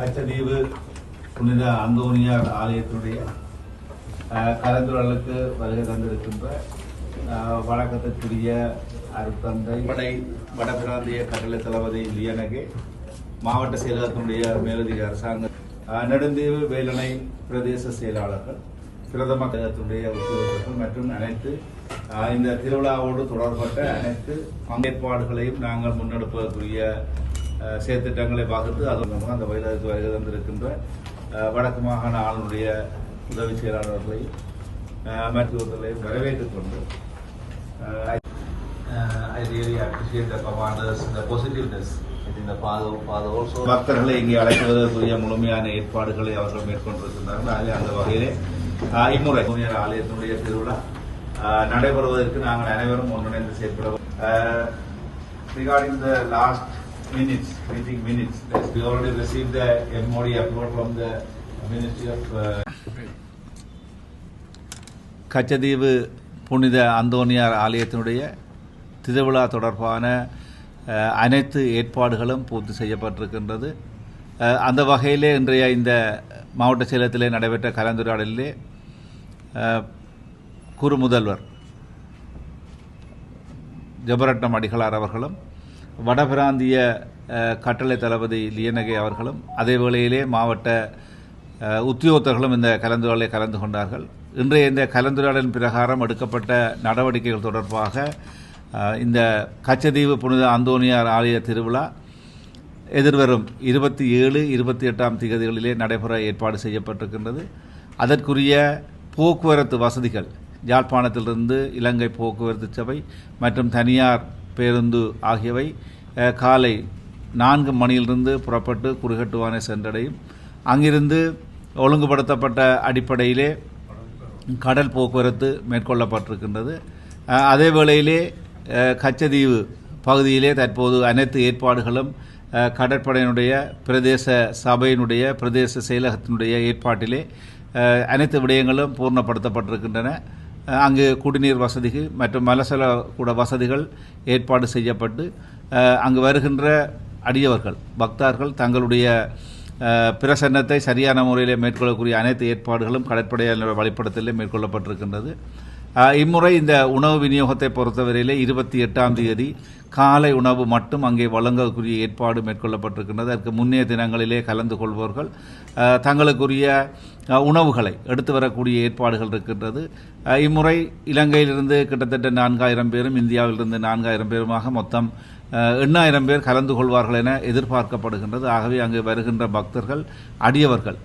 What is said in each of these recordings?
கச்சதீவு புனித அந்தோனியார் ஆலயத்துடைய கலந்துரையாடலுக்கு வருகை தந்திருக்கின்ற வணக்கத்திற்குரிய அருட்தந்தை வடபிராந்திய கட்டளை தளபதி லியனகே, மாவட்ட செயலகத்தினுடைய மேலதிக அரசாங்க நெடுந்தீவு வேலணை பிரதேச செயலாளர்கள், பிரதம கழகத்தினுடைய உத்தியோகர்கள் மற்றும் அனைத்து இந்த திருவிழாவோடு தொடர்பட்ட அனைத்து பங்கேற்பாடுகளையும் நாங்கள் முன்னெடுப்பதற்குரிய செயற்திட்டங்களை பார்த்து அது அந்த வயலுக்கு வருகை தந்திருக்கின்ற வடக்கு மாகாண ஆளுநருடைய உதவி செயலாளர்களையும் மருத்துவர்களையும் வரவேற்றுக் கொண்டு I really appreciate the commanders, the positiveness. I think the father also. பக்தர்களை இங்கே அழைப்பதற்குரிய முழுமையான ஏற்பாடுகளை அவர்கள் மேற்கொண்டிருக்கின்றார்கள். அந்த வகையிலே இம்முறை ஆலயத்தினுடைய திருவிழா நடைபெறுவதற்கு நாங்கள் அனைவரும் ஒன்றிணைந்து செயல்படுவோம். Regarding the last meeting minutes, we already received the MOD approval from the Ministry of. Katchatheevu புனித அந்தோனியார் ஆலயத்தினுடைய திருவிழா தொடர்பான அனைத்து ஏற்பாடுகளும் பூர்த்தி செய்யப்பட்டிருக்கின்றது. அந்த வகையிலே இன்றைய இந்த மாவட்ட செயலகத்திலே நடைபெற்ற கலந்துரையாடலிலே குரு முதல்வர் ஜபரட்னம் அடிகளார் அவர்களும் வடபிராந்திய கட்டளை தளபதி லியனகே அவர்களும் அதே வேளையிலே மாவட்ட உத்தியோகத்தர்களும் இந்த கலந்துரையாடலை கலந்து கொண்டார்கள். இன்றைய இந்த கலந்துரையாடலின் பிரகாரம் எடுக்கப்பட்ட நடவடிக்கைகள் தொடர்பாக இந்த கச்சதீவு புனித அந்தோனியார் ஆலய திருவிழா எதிர்வரும் 27, 28ஆம் திகதிகளிலே நடைபெற ஏற்பாடு செய்யப்பட்டிருக்கின்றது. அதற்குரிய போக்குவரத்து வசதிகள் யாழ்ப்பாணத்திலிருந்து இலங்கை போக்குவரத்து சபை மற்றும் தனியார் பேருந்து ஆகியவை காலை 4 மணியிலிருந்து புறப்பட்டு குறுகட்டுவானை சென்றடையும். அங்கிருந்து ஒழுங்குபடுத்தப்பட்ட அடிப்படையிலே கடல் போக்குவரத்து மேற்கொள்ளப்பட்டிருக்கின்றது. அதே வேளையிலே கச்சதீவு பகுதியிலே தற்போது அனைத்து ஏற்பாடுகளும் கடற்படையினுடைய பிரதேச சபையினுடைய பிரதேச செயலகத்தினுடைய ஏற்பாட்டிலே அனைத்து விடயங்களும் பூர்ணப்படுத்தப்பட்டிருக்கின்றன. அங்கு குடிநீர் வசதிகள் மற்றும் மலசல கூட வசதிகள் ஏற்பாடு செய்யப்பட்டு அங்கு வருகின்ற அடியவர்கள் பக்தர்கள் தங்களுடைய பிரசன்னத்தை சரியான முறையில் மேற்கொள்ளக்கூடிய அனைத்து ஏற்பாடுகளும் கடற்படையினர் வழிபடத்திலே மேற்கொள்ளப்பட்டிருக்கின்றது. இம்முறை இந்த உணவு விநியோகத்தை பொறுத்தவரையிலே 28ஆம் தேதி காலை உணவு மட்டும் அங்கே வழங்கக்கூடிய ஏற்பாடு மேற்கொள்ளப்பட்டிருக்கின்றது. அதற்கு முன்னைய தினங்களிலே கலந்து கொள்பவர்கள் தங்களுக்குரிய உணவுகளை எடுத்து வரக்கூடிய ஏற்பாடுகள் இருக்கின்றது. இம்முறை இலங்கையிலிருந்து கிட்டத்தட்ட 4000 பேரும் இந்தியாவிலிருந்து 4000 பேருமாக மொத்தம் 8000 பேர் கலந்து கொள்வார்கள் என எதிர்பார்க்கப்படுகின்றது. ஆகவே அங்கு வருகின்ற பக்தர்கள் அடியவர்கள்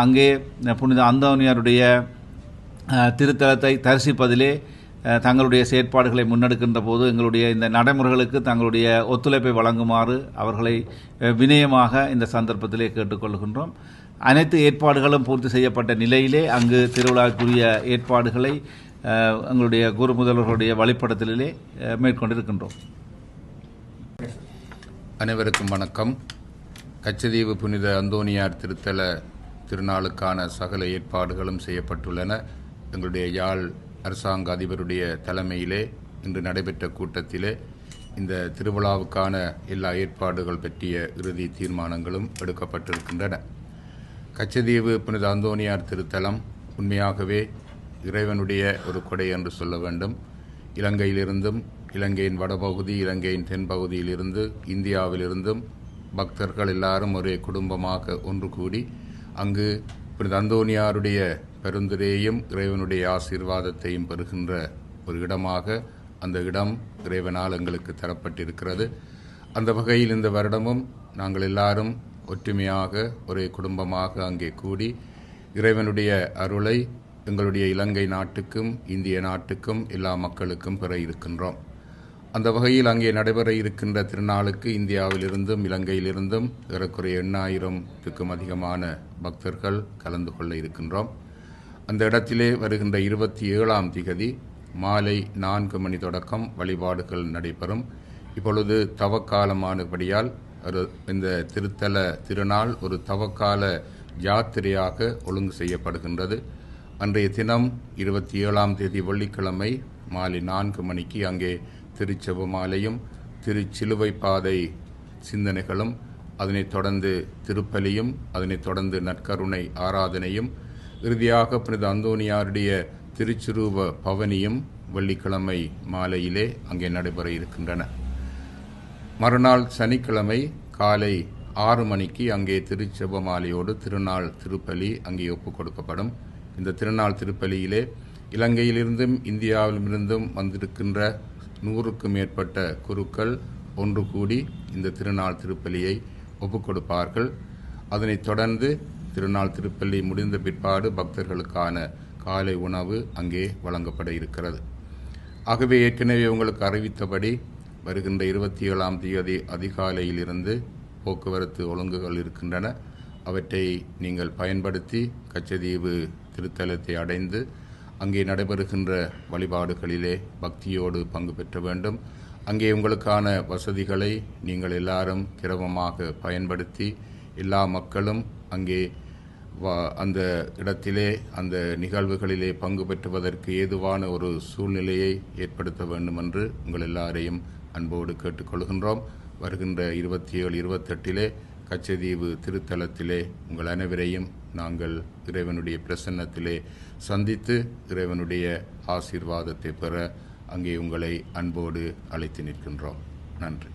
அங்கே புனித அந்தோனியாருடைய திருத்தலத்தை தரிசிப்பதிலே தங்களுடைய செயற்பாடுகளை முன்னெடுக்கின்ற போது எங்களுடைய இந்த நடைமுறைகளுக்கு தங்களுடைய ஒத்துழைப்பை வழங்குமாறு அவர்களை வினயமாக இந்த சந்தர்ப்பத்திலே கேட்டுக்கொள்கின்றோம். அனைத்து ஏற்பாடுகளும் பூர்த்தி செய்யப்பட்ட நிலையிலே அங்கு திருவிழாக்குரிய ஏற்பாடுகளை எங்களுடைய குரு முதல்வர்களுடைய வழிபடத்திலே மேற்கொண்டிருக்கின்றோம். அனைவருக்கும் வணக்கம். கச்சதீவு புனித அந்தோனியார் திருத்தல திருநாளுக்கான சகல ஏற்பாடுகளும் செய்யப்பட்டுள்ளன. எங்களுடைய யாழ் அரசாங்க அதிபருடைய தலைமையிலே இன்று நடைபெற்ற கூட்டத்திலே இந்த திருவிழாவுக்கான எல்லா ஏற்பாடுகள் பற்றிய இறுதி தீர்மானங்களும் எடுக்கப்பட்டிருக்கின்றன. கச்சதீவு புனித அந்தோனியார் திருத்தலம் உண்மையாகவே இறைவனுடைய ஒரு கொடை என்று சொல்ல வேண்டும். இலங்கையிலிருந்தும் இலங்கையின் வடபகுதி இலங்கையின் தென்பகுதியிலிருந்து இந்தியாவிலிருந்தும் பக்தர்கள் எல்லாரும் ஒரே குடும்பமாக ஒன்று கூடி அங்கு புனித அந்தோனியாருடைய பெருந்துரையையும் இறைவனுடைய ஆசீர்வாதத்தையும் பெறுகின்ற ஒரு இடமாக அந்த இடம் இறைவனால் எங்களுக்கு தரப்பட்டிருக்கிறது. அந்த வகையில் இந்த வருடமும் நாங்கள் எல்லாரும் ஒற்றுமையாக ஒரே குடும்பமாக அங்கே கூடி இறைவனுடைய அருளை எங்களுடைய இலங்கை நாட்டுக்கும் இந்திய நாட்டுக்கும் எல்லா மக்களுக்கும் பெற இருக்கின்றோம். அந்த வகையில் அங்கே நடைபெற இருக்கின்ற திருநாளுக்கு இந்தியாவிலிருந்தும் இலங்கையிலிருந்தும் ஏறக்குறைய 8000க்கும் அதிகமான பக்தர்கள் கலந்து கொள்ள இருக்கின்றோம். அந்த இடத்திலே வருகின்ற 27ஆம் திகதி மாலை 4 மணி தொடக்கம் வழிபாடுகள் நடைபெறும். இப்பொழுது தவக்காலமானபடியால் இந்த திருத்தல திருநாள் ஒரு தவக்கால யாத்திரையாக ஒழுங்கு செய்யப்படுகின்றது. அன்றைய தினம் 27ஆம் தேதி வெள்ளிக்கிழமை மாலை 4 மணிக்கு அங்கே திருச்செபமாலையும் திருச்சிலுவை பாதை சிந்தனைகளும் அதனைத் தொடர்ந்து திருப்பலியும், அதனைத் தொடர்ந்து நற்கருணை ஆராதனையும், இறுதியாக புனித அந்தோனியாருடைய திருச்சுரூப பவனியும் வெள்ளிக்கிழமை மாலையிலே அங்கே நடைபெற இருக்கின்றன. மறுநாள் சனிக்கிழமை காலை 6 மணிக்கு அங்கே திருச்செப மாலையோடு திருநாள் திருப்பலி அங்கே ஒப்புக் கொடுக்கப்படும். இந்த திருநாள் திருப்பலியிலே இலங்கையிலிருந்தும் இந்தியாவிலிருந்தும் வந்திருக்கின்ற 100க்கும் மேற்பட்ட குருக்கள் ஒன்று கூடி இந்த திருநாள் திருப்பலியை ஒப்புக் கொடுப்பார்கள். அதனைத் தொடர்ந்து திருநாள் திருப்பலி முடிந்த பிற்பாடு பக்தர்களுக்கான காலை உணவு அங்கே வழங்கப்பட இருக்கிறது. ஆகவே ஏற்கனவே உங்களுக்கு அறிவித்தபடி வருகின்ற 27ஆம் தேதி அதிகாலையிலிருந்து போக்குவரத்து ஒழுங்குகள் இருக்கின்றன. அவற்றை நீங்கள் பயன்படுத்தி கச்சதீவு திருத்தலத்தை அடைந்து அங்கே நடைபெறுகின்ற வழிபாடுகளிலே பக்தியோடு பங்கு பெற்ற வேண்டும். அங்கே உங்களுக்கான வசதிகளை நீங்கள் எல்லாரும் கிரமமாக பயன்படுத்தி எல்லா மக்களும் அங்கே அந்த இடத்திலே அந்த நிகழ்வுகளிலே பங்கு பெற்றுவதற்கு ஏதுவான ஒரு சூழ்நிலையை ஏற்படுத்த வேண்டும் என்று உங்கள் எல்லாரையும் அன்போடு கேட்டுக்கொள்கின்றோம். வருகின்ற 27, 28 கச்சதீவு திருத்தலத்திலே உங்கள் அனைவரையும் நாங்கள் இறைவனுடைய பிரசன்னத்திலே சந்தித்து இறைவனுடைய ஆசீர்வாதத்தை பெற அங்கே உங்களை அன்போடு அழைத்து நிற்கின்றோம். நன்றி.